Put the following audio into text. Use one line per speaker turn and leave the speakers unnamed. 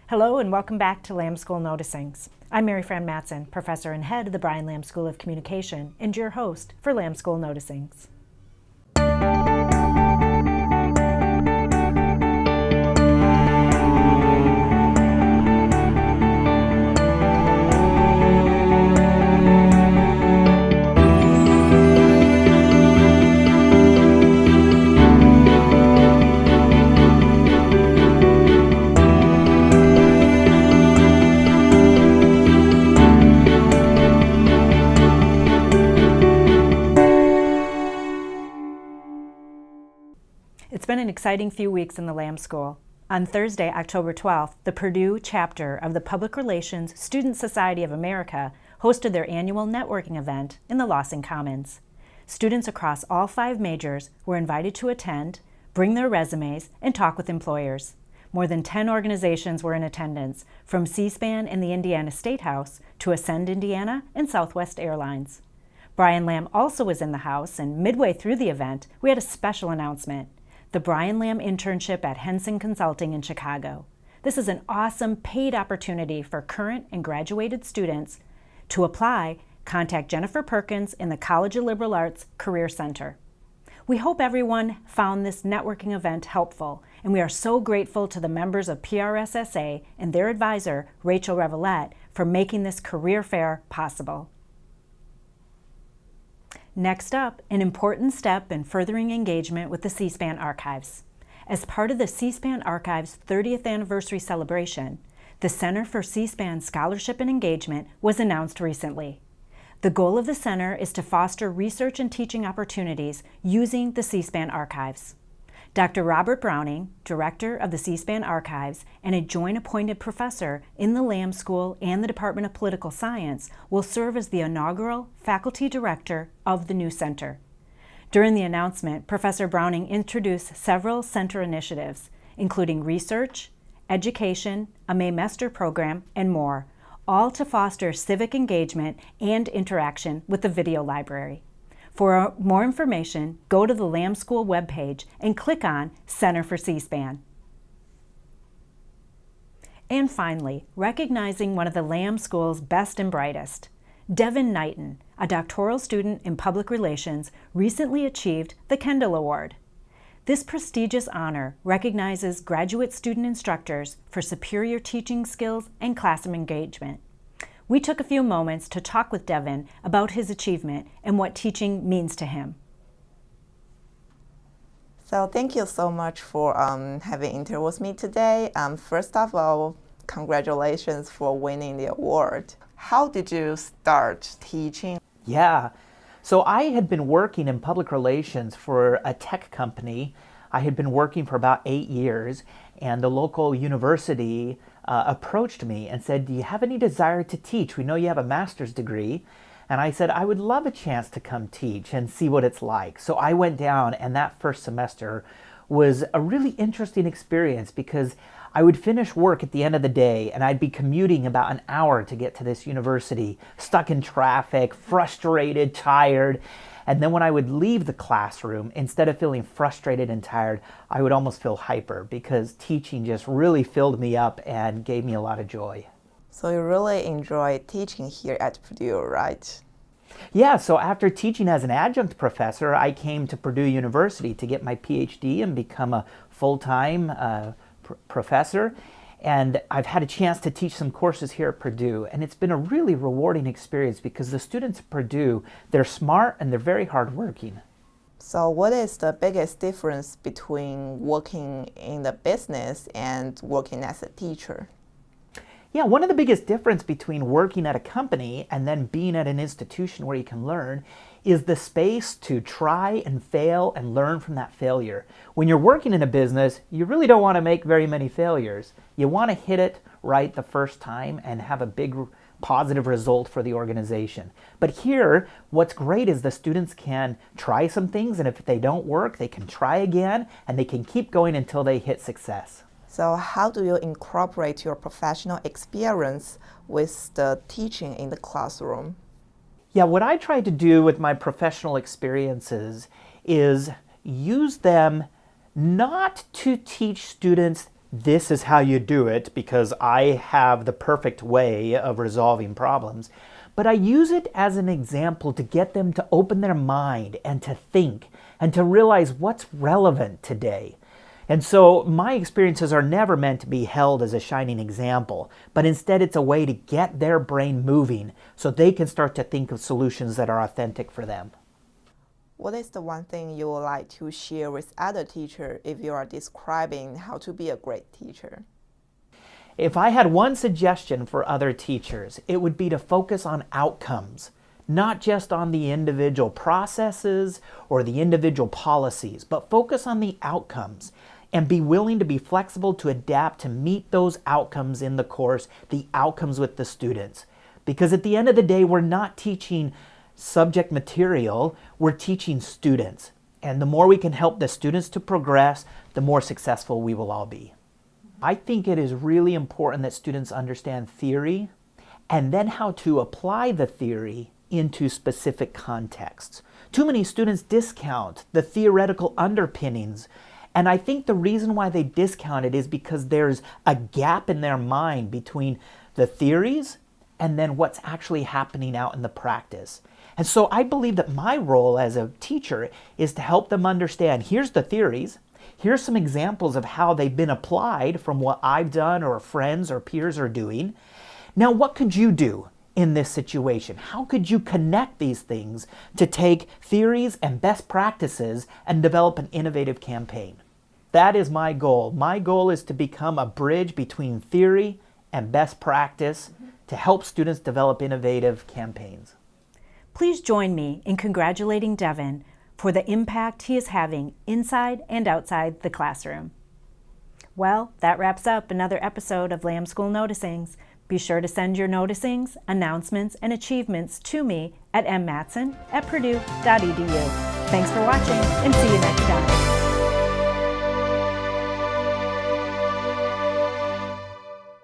Hello and welcome back to Lamb School Noticings. I'm Mary Fran Mattson, professor and head of the Brian Lamb School of Communication, and your host for Lamb School Noticings. It's been an exciting few weeks in the Lamb School. On Thursday, October 12th, the Purdue chapter of the Public Relations Student Society of America hosted their annual networking event in the Lawson Commons. Students across all 5 majors were invited to attend, bring their resumes, and talk with employers. More than 10 organizations were in attendance, from CSPAN and the Indiana State House to Ascend Indiana and Southwest Airlines. Brian Lamb also was in the house, and midway through the event, we had a special announcement: the Brian Lamb internship at Henson Consulting in Chicago. This is an awesome paid opportunity for current and graduated students. To apply, contact Jennifer Perkins in the College of Liberal Arts Career Center. We hope everyone found this networking event helpful, and we are so grateful to the members of PRSSA and their advisor, Rachel Revelette, for making this career fair possible. Next up, an important step in furthering engagement with the CSPAN archives. As part of the CSPAN Archives' 30th anniversary celebration, the Center for CSPAN Scholarship and Engagement was announced recently. The goal of the center is to foster research and teaching opportunities using the CSPAN archives. Dr. Robert Browning, director of the CSPAN Archives and a joint appointed professor in the Lamb School and the Department of Political Science, will serve as the inaugural faculty director of the new center. During the announcement, Professor Browning introduced several center initiatives, including research, education, a Maymester program, and more, all to foster civic engagement and interaction with the video library. For more information, go to the Lamb School webpage and click on Center for CSPAN. And finally, recognizing one of the Lamb School's best and brightest, Devin Knighton, a doctoral student in public relations, recently achieved the Kendall Award. This prestigious honor recognizes graduate student instructors for superior teaching skills and classroom engagement. We took a few moments to talk with Devin about his achievement and what teaching means to him.
So thank you so much for having interviewed with me today. First of all, congratulations for winning the award. How did you start teaching?
Yeah, so I had been working in public relations for a tech company. I had been working for about 8 years, and the local university approached me and said, "Do you have any desire to teach? We know you have a master's degree." And I said, "I would love a chance to come teach and see what it's like." So I went down, and that first semester was a really interesting experience because I would finish work at the end of the day and I'd be commuting about an hour to get to this university, stuck in traffic, frustrated, tired. And then when I would leave the classroom, instead of feeling frustrated and tired, I would almost feel hyper because teaching just really filled me up and gave me a lot of joy.
So you really enjoy teaching here at Purdue, right?
Yeah, so after teaching as an adjunct professor, I came to Purdue University to get my PhD and become a full-time professor. And I've had a chance to teach some courses here at Purdue, and it's been a really rewarding experience because the students at Purdue, they're smart and they're very hardworking.
So what is the biggest difference between working in the business and working as a teacher?
Yeah, one of the biggest difference between working at a company and then being at an institution where you can learn is the space to try and fail and learn from that failure. When you're working in a business, you really don't want to make very many failures. You want to hit it right the first time and have a big positive result for the organization. But here, what's great is the students can try some things, and if they don't work, they can try again, and they can keep going until they hit success.
So how do you incorporate your professional experience with the teaching in the classroom?
Yeah, what I try to do with my professional experiences is use them not to teach students this is how you do it because I have the perfect way of resolving problems. But I use it as an example to get them to open their mind and to think and to realize what's relevant today. And so my experiences are never meant to be held as a shining example, but instead it's a way to get their brain moving so they can start to think of solutions that are authentic for them.
What is the one thing you would like to share with other teachers if you are describing how to be a great teacher?
If I had one suggestion for other teachers, it would be to focus on outcomes, not just on the individual processes or the individual policies, but focus on the outcomes and be willing to be flexible to adapt to meet those outcomes in the course, the outcomes with the students. Because at the end of the day, we're not teaching subject material, we're teaching students. And the more we can help the students to progress, the more successful we will all be. I think it is really important that students understand theory and then how to apply the theory into specific contexts. Too many students discount the theoretical underpinnings, and I think the reason why they discount it is because there's a gap in their mind between the theories and then what's actually happening out in the practice. And so I believe that my role as a teacher is to help them understand, here's the theories, here's some examples of how they've been applied from what I've done or friends or peers are doing. Now, what could you do in this situation? How could you connect these things to take theories and best practices and develop an innovative campaign? That is my goal. My goal is to become a bridge between theory and best practice to help students develop innovative campaigns.
Please join me in congratulating Devin for the impact he is having inside and outside the classroom. Well, that wraps up another episode of Lamb School Noticings. Be sure to send your noticings, announcements, and achievements to me at mmatson@purdue.edu. Thanks for watching, and see you next time.